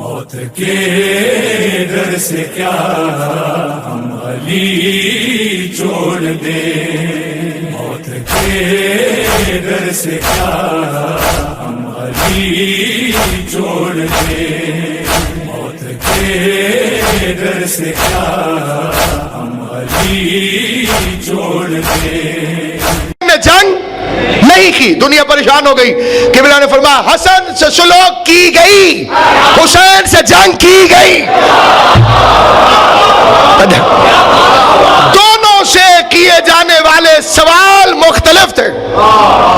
موت کے ڈر سے کیا ہم علی چھوڑ دیں، موت کے ڈر سے کیا ہم علی چھوڑ دیں، موت کے ڈر سے کیا ہم علی چھوڑ دیں۔ جنگ نہیں کی، دنیا پریشان ہو گئی، قبلہ نے فرمایا حسن سے صلح کی گئی، حسین سے جنگ کی گئی، دونوں سے کیے جانے والے سوال مختلف تھے۔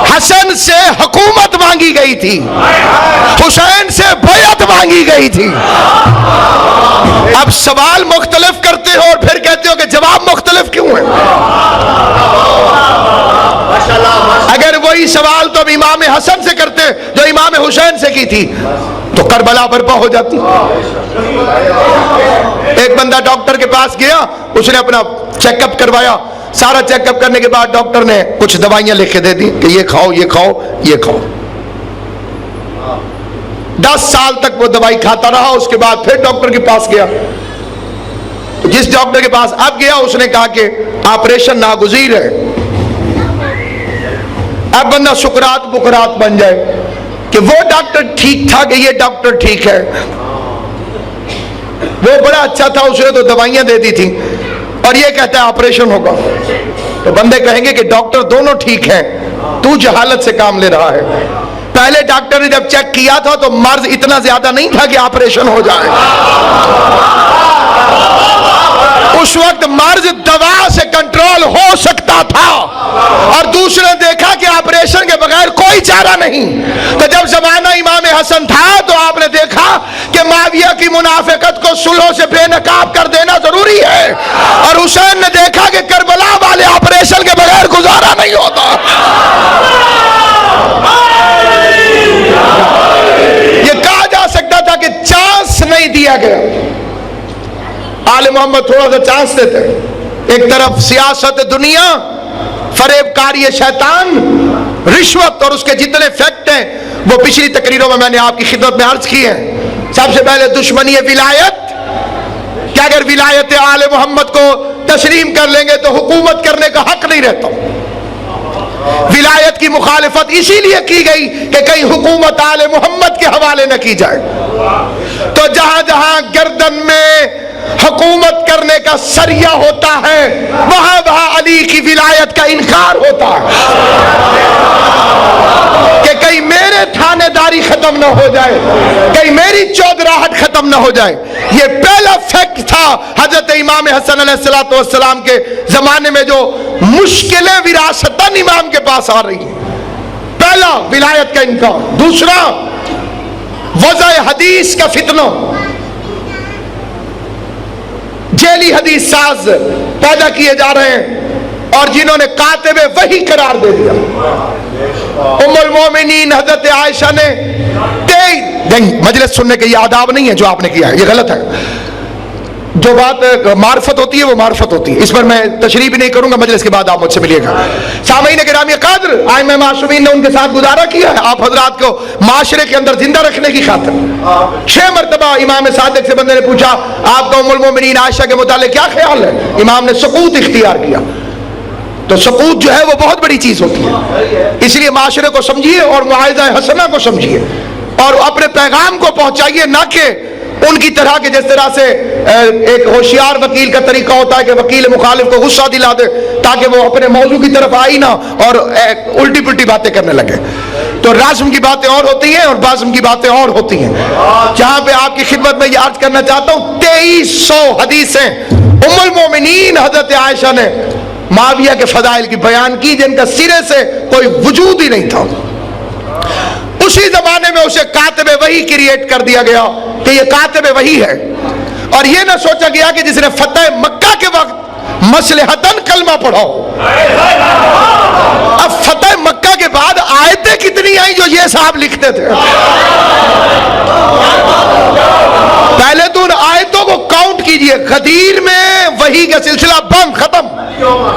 حسن سے حکومت مانگی گئی تھی، حسین سے بیعت مانگی گئی تھی۔ اب سوال مختلف کرتے ہو اور پھر کہتے ہو کہ جواب مختلف کیوں ہے؟ اگر وہی سوال تو امام حسن سے کرتے جو امام حسین سے کی تھی تو کربلا برپا ہو جاتی۔ ایک بندہ ڈاکٹر کے پاس گیا، اس نے اپنا چیک اپ کروایا، سارا چیک اپ کرنے کے بعد ڈاکٹر نے کچھ دوائیاں لکھ کے دے دی کہ یہ کھاؤ یہ کھاؤ یہ کھاؤ۔ 10 سال تک وہ دوائی کھاتا رہا، اس کے بعد پھر ڈاکٹر کے پاس گیا، جس ڈاکٹر کے پاس اب گیا اس نے کہا کہ آپریشن ناگزیر ہے۔ اب بندہ سکرات بکرات بن جائے کہ وہ ڈاکٹر ٹھیک تھا کہ یہ ڈاکٹر ٹھیک ہے، وہ بڑا اچھا تھا، اس نے تو دوائیاں دے دی تھی اور یہ کہتا ہے آپریشن ہوگا، تو بندے کہیں گے کہ ڈاکٹر دونوں ٹھیک ہیں، تو جہالت سے کام لے رہا ہے۔ پہلے ڈاکٹر نے جب چیک کیا تھا تو مرض اتنا زیادہ نہیں تھا کہ آپریشن ہو جائے، اس وقت مرض دوا سے کنٹرول ہو سکتا تھا، اور دوسرے دیکھا کہ آپریشن کے بغیر کوئی چارہ نہیں، تو جب زمانہ امام حسن تھا تو آپ نے دیکھا کہ معاویہ کی منافقت کو صلح سے بے نقاب کر دینا ضروری ہے، اور حسین نے دیکھا کہ کربلا والے آپریشن کے بغیر گزارا نہیں ہوتا۔ یہ کہا جا سکتا تھا کہ چانس نہیں دیا گیا، آل محمد تھوڑا سا چانس دیتے۔ ایک طرف سیاست دنیا، فریب کاری شیطان، رشوت اور اس کے جتنے فیکٹ ہیں وہ پچھلی تقریروں میں نے آپ کی خدمت میں عرض کی ہیں۔ سب سے پہلے دشمنی ولایت، کہ اگر ولایت آل محمد کو تسلیم کر لیں گے تو حکومت کرنے کا حق نہیں رہتا۔ ولایت کی مخالفت اسی لیے کی گئی کہ کہیں حکومت آل محمد کے حوالے نہ کی جائے، تو جہاں جہاں گردن میں حکومت کرنے کا سریہ ہوتا ہے وہاں وہاں علی کی ولایت کا انکار ہوتا ہے، کہ کہیں میرے تھانے داری ختم نہ ہو جائے، کہیں میری چودراہٹ ختم نہ ہو جائے۔ یہ پہلا فیکٹ تھا حضرت امام حسن علیہ السلام کے زمانے میں جو مشکلیں وراثتاً امام کے پاس آ رہی ہیں۔ پہلا ولایت کا انکار۔ دوسرا وضع حدیث کا فتنہ، جیلی حدیث ساز پیدا کیے جا رہے ہیں اور جنہوں نے کاتب وحی قرار دے دیا۔ ام المومنین حضرت عائشہ نے مجلس سننے کے یہ آداب نہیں ہے جو آپ نے کیا ہے، یہ غلط ہے۔ جو بات معرفت ہوتی ہے وہ معرفت ہوتی ہے، اس پر میں تشریح بھی نہیں کروں گا، مجلس کے بعد آپ مجھ سے ملیے گا۔ سامعین گرامی قدر، ائمہ معصومین نے ان کے ساتھ گزارا کیا ہے آپ حضرات کو معاشرے کے اندر زندہ رکھنے کی خاطر۔ 6 مرتبہ امام صادق سے بندے نے پوچھا آپ کا ام المومنین عائشہ کے متعلق کیا خیال ہے؟ امام نے سکوت اختیار کیا، تو سکوت جو ہے وہ بہت بڑی چیز ہوتی ہے، اس لیے معاشرے کو سمجھیے اور معاہدہ حسنہ کو سمجھیے اور اپنے پیغام کو پہنچائیے، نہ کہ ان کی طرح کے جس طرح سے ایک ہوشیار وکیل کا طریقہ ہوتا ہے کہ وکیل مخالف کو غصہ دلا دے تاکہ وہ اپنے موضوع کی طرف آئی نہ اور الٹی پلٹی باتیں کرنے لگے۔ تو رازم کی باتیں اور ہوتی ہیں اور بازم کی باتیں اور ہوتی ہیں۔ جہاں پہ آپ کی خدمت میں یہ عرض کرنا چاہتا ہوں، 2300 حدیثیں ام المومنین حضرت عائشہ نے معاویہ کے فضائل کی بیان کی جن کا سرے سے کوئی وجود ہی نہیں تھا۔ اسی زمانے میں اسے کاتب وحی کریٹ کر دیا گیا کہ یہ کاتب وحی ہے، اور یہ نہ سوچا گیا کہ جس نے فتح مکہ کے وقت مصلحتاً کلمہ پڑھا ہو۔ اب فتح مکہ کے بعد آیتیں کتنی آئیں جو یہ صاحب لکھتے تھے؟ پہلے تو ان آیتوں کو کاؤنٹ کیجئے۔ غدیر میں وحی کا سلسلہ بند، ختم۔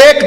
1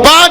5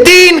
3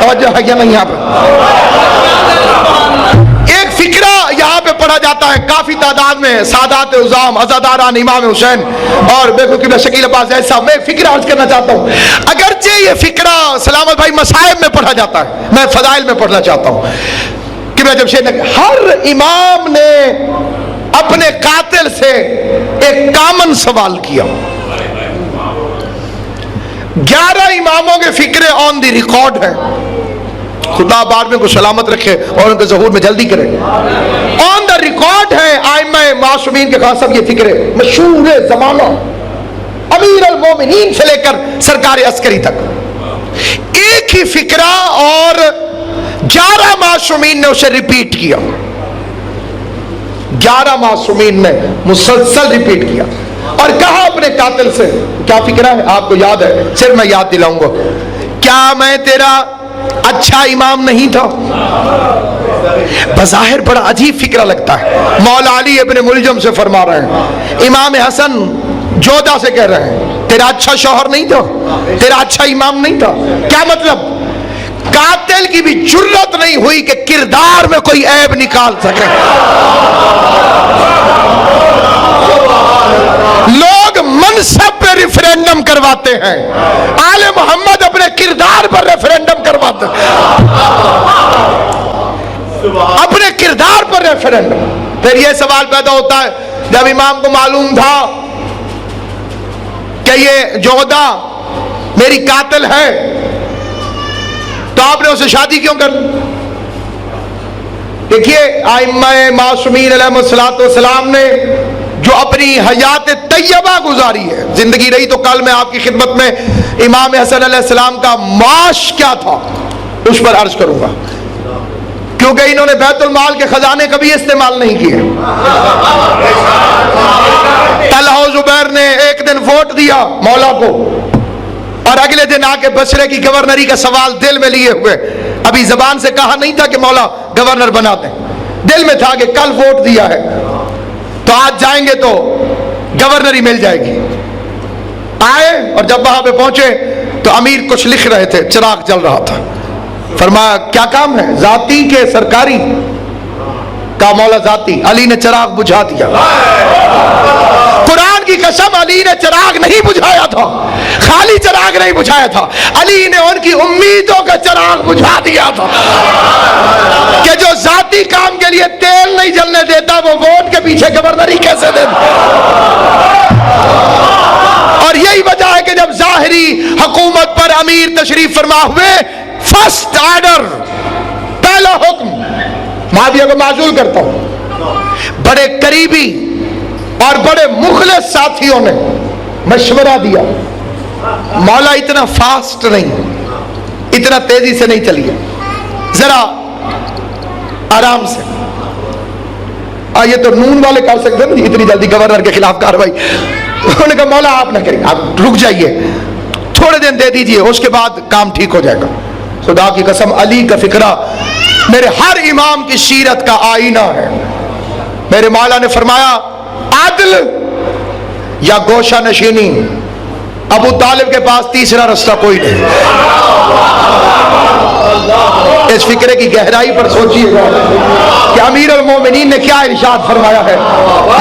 توجہ ہے کیا نہیں یہاں پر؟ ایک فکرہ یہاں پہ پڑھا جاتا ہے کافی تعداد میں، سادات عظام عزاداران امام حسین اور بیگم قبلہ شکیل عباس زید صاحب. میں فکرہ عرض کرنا چاہتا ہوں، اگرچہ یہ فکرہ سلامت بھائی مصائب میں پڑھا جاتا ہے، میں فضائل میں پڑھنا چاہتا ہوں کہ میں جب ہر امام نے اپنے قاتل سے ایک کامن سوال کیا. 11 اماموں کے فکرے آن دی ریکارڈ ہیں، خدا بار میں کو سلامت رکھے اور ان کے ظہور میں جلدی کرے. آن دا ریکارڈ ہے ائمہ معصومین کے خاص سب یہ فکرے مشہور زمانہ امیر المومنین سے لے کر سرکار عسکری تک. ایک ہی فکرہ اور 11 معصومین نے اسے ریپیٹ کیا. 11 معصومین نے مسلسل ریپیٹ کیا اور کہا اپنے قاتل سے. کیا فکرہ ہے آپ کو یاد ہے؟ صرف میں یاد دلاؤں گا. کیا میں تیرا اچھا امام نہیں تھا؟ بظاہر بڑا عجیب فکرہ لگتا ہے. مولا علی ابن ملجم سے فرما رہے ہیں، امام حسن جودہ سے کہہ رہے ہیں تیرا اچھا شوہر نہیں تھا، تیرا اچھا امام نہیں تھا. کیا مطلب؟ قاتل کی بھی جرت نہیں ہوئی کہ کردار میں کوئی عیب نکال سکے. لوگ منصب پہ ریفرینڈم کرواتے ہیں، آل محمد اپنے کردار پر ریفرینڈم کرواتے ہیں، اپنے کردار پر ریفرینڈم. پھر یہ سوال پیدا ہوتا ہے جب امام کو معلوم تھا کہ یہ جودہ میری قاتل ہے تو آپ نے اسے شادی کیوں کر لی؟ دیکھیے ائمہ معصومین علیہ السلام نے جو اپنی حیات طیبہ گزاری ہے، زندگی رہی تو کل میں آپ کی خدمت میں امام حسن علیہ السلام کا معاش کیا تھا اس پر عرض کروں گا، کیونکہ انہوں نے بیت المال کے خزانے کبھی استعمال نہیں کیے. طلحہ و زبیر نے ایک دن ووٹ دیا مولا کو اور اگلے دن آ کے بصرے کی گورنری کا سوال دل میں لیے ہوئے، ابھی زبان سے کہا نہیں تھا کہ مولا گورنر بنا دیں، دل میں تھا کہ کل ووٹ دیا ہے تو آج جائیں گے تو گورنری مل جائے گی. آئے اور جب وہاں پہ پہنچے تو امیر کچھ لکھ رہے تھے، چراغ جل رہا تھا. فرمایا کیا کام ہے؟ ذاتی کے سرکاری؟ کہا مولا ذاتی. علی نے چراغ بجھا دیا. قرآن کی قسم علی نے چراغ نہیں بجھایا تھا، خالی چراغ نہیں بجھایا تھا، علی نے ان کی امیدوں کا چراغ بجھا دیا تھا کہ جو ذاتی کام کے لیے تیل نہیں جلنے دیتا وہ ووٹ کے پیچھے گورنری کیسے دیتا. اور یہی وجہ ہے کہ جب ظاہری حکومت پر امیر تشریف فرما ہوئے، فرسٹ آرڈر، پہلا حکم معاویہ کو معزول کرتا ہوں. بڑے قریبی اور بڑے مخلص ساتھیوں نے مشورہ دیا، مولا اتنا فاسٹ نہیں، اتنا تیزی سے نہیں چلیے، ذرا آرام سے. یہ تو نون والے کر سکتے ہیں اتنی جلدی گورنر کے خلاف کاروائی. انہوں نے کہا مولا آپ نہ کریں، آپ رک جائیے، تھوڑے دن دے دیجئے، اس کے بعد کام ٹھیک ہو جائے گا. خدا کی قسم علی کا فکرہ میرے ہر امام کی سیرت کا آئینہ ہے. میرے مولا نے فرمایا عدل یا گوشہ نشینی، ابو طالب کے پاس تیسرا رستہ کوئی نہیں. اس فکرے کی گہرائی پر سوچیے گا کہ امیر المومنین نے کیا ارشاد فرمایا ہے.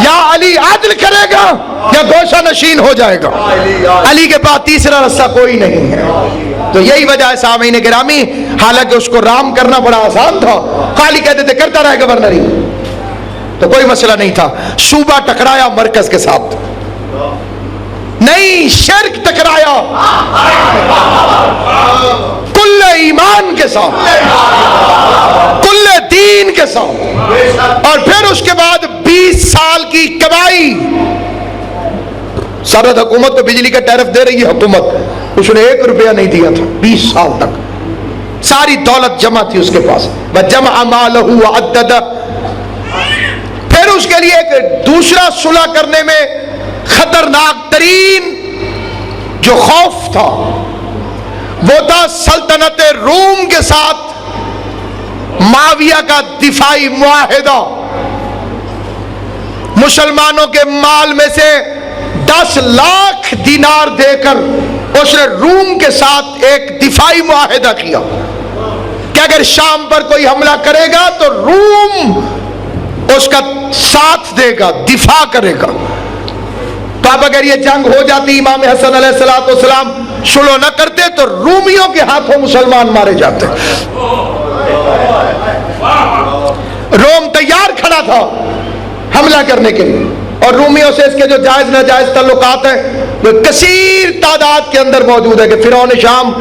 یا علی عدل کرے گا یا گوشہ نشین ہو جائے گا، علی کے پاس تیسرا رستہ کوئی نہیں ہے. تو یہی وجہ ہے سامعین گرامی، حالانکہ اس کو رام کرنا بڑا آسان تھا، خالی کہتے تھے کرتا رہے گورنری تو کوئی مسئلہ نہیں تھا. صوبہ ٹکرایا مرکز کے ساتھ نہیں، شرک ٹکرایا کل ایمان کے ساتھ، کل دین کے ساتھ. اور پھر اس کے بعد 20 سال کی کمائی. سرحد حکومت تو بجلی کا ٹیرف دے رہی ہے حکومت، اس نے 1 روپیہ نہیں دیا تھا 20 سال تک. ساری دولت جمع تھی اس کے پاس، وَجَمَعَ مَالَهُ وَعَدَّدَ. پھر اس کے لیے ایک دوسرا صلح کرنے میں خطرناک ترین جو خوف تھا وہ تھا سلطنت روم کے ساتھ معاویہ کا دفاعی معاہدہ. مسلمانوں کے مال میں سے 10 لاکھ دینار دے کر اس نے روم کے ساتھ ایک دفاعی معاہدہ کیا کہ اگر شام پر کوئی حملہ کرے گا تو روم اس کا ساتھ دے گا، دفاع کرے گا. تو اب اگر یہ جنگ ہو جاتی، امام حسن علیہ السلام شلو نہ کرتے تو رومیوں کے ہاتھوں مسلمان مارے جاتے. روم تیار کھڑا تھا حملہ کرنے کے لیے، اور رومیوں سے اس کے جو جائز ناجائز تعلقات ہیں وہ کثیر تعداد کے اندر موجود ہے کہ فرعون شام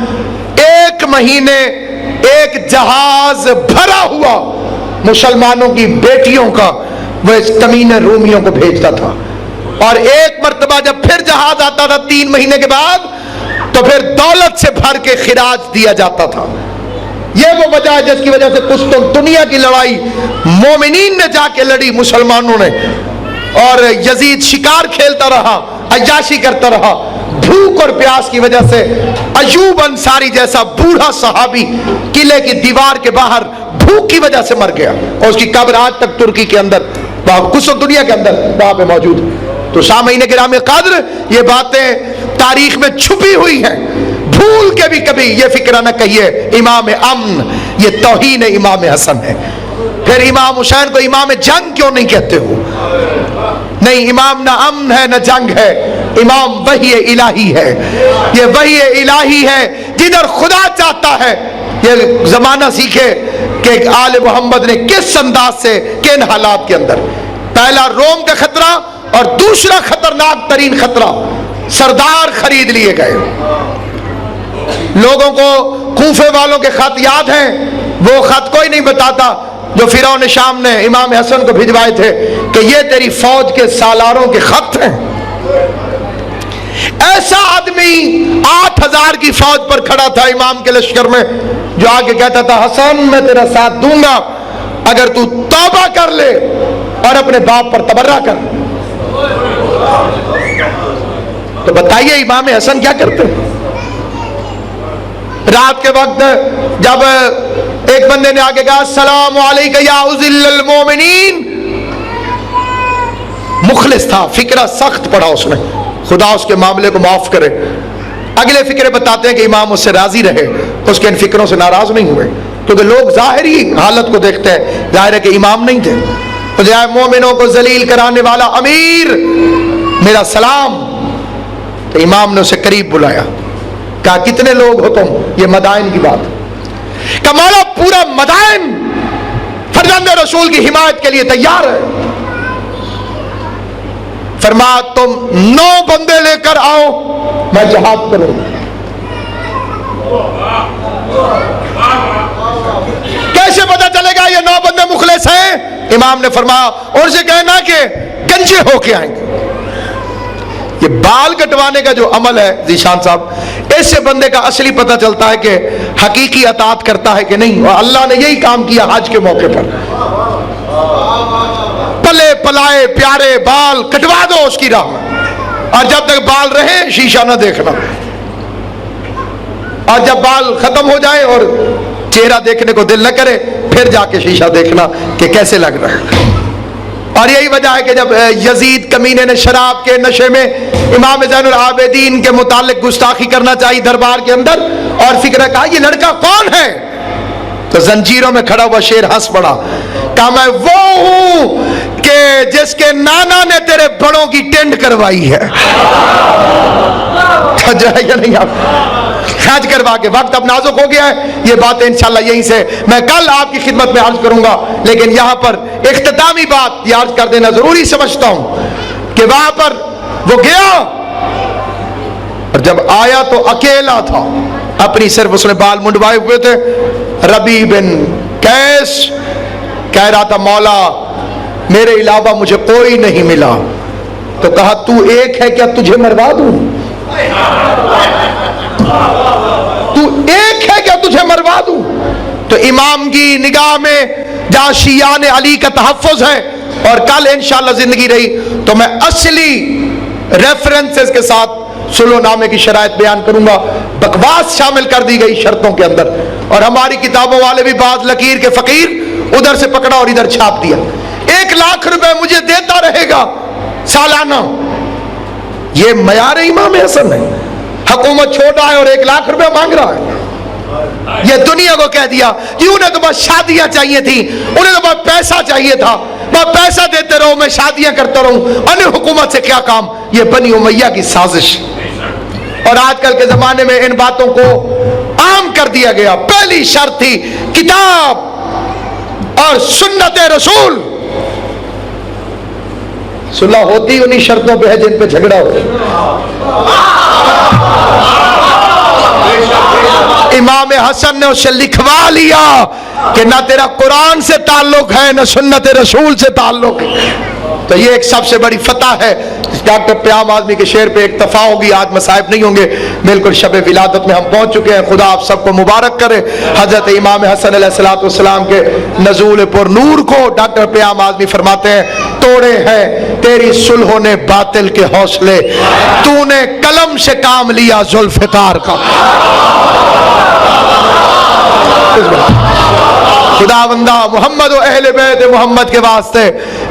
ایک مہینے ایک جہاز بھرا ہوا مسلمانوں کی بیٹیوں کا وہ اس کمینے رومیوں کو بھیجتا تھا. اور ایک مرتبہ جب پھر جہاز آتا تھا 3 مہینے کے بعد تو پھر دولت سے بھر کے خراج دیا جاتا تھا. یہ وہ وجہ ہے جس کی وجہ سے قسطنطنیہ کی لڑائی مومنین نے جا کے لڑی مسلمانوں نے، اور یزید شکار کھیلتا رہا، عیاشی کرتا رہا. بھوک اور پیاس کی وجہ سے ایوب انصاری جیسا بوڑھا صحابی قلعے کی دیوار کے باہر بھوک کی وجہ سے مر گیا، اور اس کی قبر آج تک ترکی کے اندر قسطنطنیہ کے اندر وہاں پہ موجود ہے. تو سامعین کرام قدر، یہ باتیں تاریخ میں چھپی ہوئی ہیں، بھول کے بھی کبھی یہ فکرہ نہ کہیے امام امن، یہ توہین امام حسن ہے. پھر امام حسین کو امام جنگ کیوں نہیں کہتے ہو؟ نہیں، امام نہ امن ہے نہ جنگ ہے، امام وحی الہی ہے. یہ وحی الہی ہے، جدھر خدا چاہتا ہے. یہ زمانہ سیکھے کہ آل محمد نے کس انداز سے کن حالات کے اندر، پہلا روم کا خطرہ اور دوسرا خطرناک ترین خطرہ سردار خرید لیے گئے. لوگوں کو کوفے والوں کے خط یاد ہیں، وہ خط کوئی نہیں بتاتا جو فرعون شام نے امام حسن کو بھجوائے تھے کہ یہ تیری فوج کے سالاروں کے خط ہیں. ایسا آدمی 8000 کی فوج پر کھڑا تھا امام کے لشکر میں، جو آگے کہتا تھا حسن میں تیرا ساتھ دوں گا اگر تو توبہ کر لے اور اپنے باپ پر تبرہ کر. تو بتائیے امام حسن کیا کرتے؟ رات کے وقت جب ایک بندے نے آگے کہا السلام علیکہ یا اذل المومنین، مخلص تھا، فکرہ سخت پڑھا اس نے، خدا اس کے معاملے کو معاف کرے. اگلے فکرے بتاتے ہیں کہ امام اس سے راضی رہے، اس کے ان فکروں سے ناراض نہیں ہوئے، کیونکہ لوگ ظاہری حالت کو دیکھتے ہیں، ظاہر ہے کہ امام نہیں تھے. تو جائے مومنوں کو ذلیل کرانے والا امیر میرا سلام. تو امام نے اسے قریب بلایا، کہا کتنے لوگ ہو تم؟ یہ مدائن کی بات. کہ مولا پورا مدائن فرزند رسول کی حمایت کے لیے تیار ہے. فرمایا تم 9 بندے لے کر آؤ، میں جہاد کروں. کیسے پتا چلے گا یہ 9 بندے مخلص ہیں؟ امام نے فرمایا اور سے کہنا کہ گنجے ہو کے آئیں گے. یہ بال کٹوانے کا جو عمل ہے ذیشان صاحب، اس سے بندے کا اصلی پتہ چلتا ہے کہ حقیقی اطاعت کرتا ہے کہ نہیں. اور اللہ نے یہی کام کیا حج کے موقع پر، پلے پلائے پیارے بال کٹوا دو اس کی راہ میں، اور جب تک بال رہے شیشہ نہ دیکھنا، اور جب بال ختم ہو جائے اور چہرہ دیکھنے کو دل نہ کرے پھر جا کے شیشہ دیکھنا کہ کیسے لگ رہا ہے. اور یہی وجہ ہے کہ جب یزید کمینے نے شراب کے نشے میں امام زین العابدین کے متعلق گستاخی کرنا چاہی دربار کے اندر، اور فکر کہا یہ لڑکا کون ہے؟ تو زنجیروں میں کھڑا ہوا شیر ہنس پڑا، کہا میں وہ ہوں کہ جس کے نانا نے تیرے بڑوں کی ٹینڈ کروائی ہے. جو ہے یا نہیں، آپ خرچ کروا کے وقت اب نازک ہو گیا ہے. یہ باتیں انشاءاللہ یہیں سے میں کل آپ کی خدمت میں عرض کروں گا، لیکن یہاں پر اختتامی بات یہ عرض کر دینا ضروری سمجھتا ہوں کہ وہاں پر وہ گیا اور جب آیا تو اکیلا تھا، اپنی صرف اس نے بال منڈوائے ہوئے تھے. ربی بن کیس کہہ رہا تھا مولا میرے علاوہ مجھے کوئی نہیں ملا. تو کہا تو ایک ہے کیا تجھے مروا دوں؟ تو ایک ہے کیا تجھے مروا دوں؟ تو امام کی نگاہ میں جہاں شیعان علی کا تحفظ ہے، اور کل انشاءاللہ زندگی رہی تو میں اصلی ریفرنسز کے ساتھ سلو نامے کی شرائط بیان کروں گا. بکواس شامل کر دی گئی شرطوں کے اندر، اور ہماری کتابوں والے بھی بعض لکیر کے فقیر ادھر سے پکڑا اور ادھر چھاپ دیا. 1 لاکھ روپے مجھے دیتا رہے گا سالانہ. یہ معیار امام حسن ہے. حکومت چھوٹا ہے اور 1 لاکھ روپے مانگ رہا ہے. یہ دنیا کو کہہ دیا کہ انہیں تو بس شادیاں چاہیے تھی, انہیں تو بس پیسہ چاہیے تھا, بس پیسہ دیتے رہو, میں شادیاں کرتا رہوں, انہیں حکومت سے کیا کام. یہ بنی امیہ کی سازش. اور آج کل کے زمانے میں ان باتوں کو عام کر دیا گیا. پہلی شرط تھی کتاب اور سنت رسول. صلح ہوتی انہی شرطوں پہ ہے جن پہ جھگڑا ہو. امام حسن نے اسے لکھوا لیا کہ نہ تیرا قرآن سے تعلق ہے نہ سنت رسول سے تعلق ہے. تو یہ ایک سب سے بڑی فتح ہے. ڈاکٹر پیام آدمی کے شعر پہ اکتفا ہوگی, آج مصائب نہیں ہوں گے. بالکل شب ولادت میں ہم پہنچ چکے ہیں. خدا آپ سب کو مبارک کرے. حضرت امام حسن علیہ الصلوۃ والسلام کے نزول پر نور کو ڈاکٹر پیام آدمی فرماتے ہیں توڑے ہیں تیری صلحوں نے باطل کے حوصلے, تو نے قلم سے کام لیا ذوالفقار کا. خدا بندہ محمد و اہل بیت محمد کے واسطے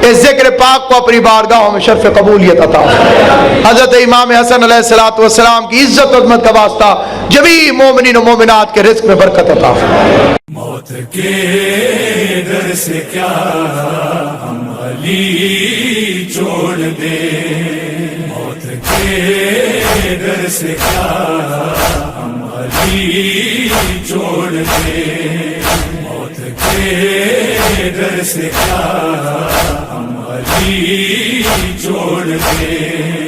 اس ذکر پاک کو اپنی بارگاہوں میں شرف قبولیت عطا. حضرت امام حسن علیہ الصلوۃ والسلام کی عزت و عظمت کا واسطہ جمیع مومنین و مومنات کے رزق میں برکت عطا. موت کے ڈر سے کیا ہم علی چھوڑ دیں, موت کے ڈر سے کیا ہم علی چھوڑ دیں, موت کے ڈر سے کیا ہم علی چھوڑ دیں.